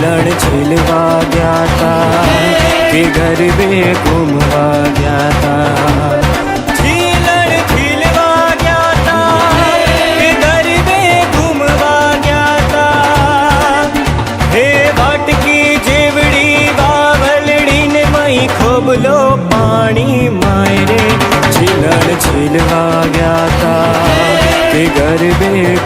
झीलण झीलवा गया था कि गरबे घूमवा गया था। झीलण झीलवा गया था कि गरबे घूमवा गया था। हे वाटकी जेवड़ी बावलड़ी ने मई खोबलो पानी मायरे। झीलण झीलवा गया था कि गरबे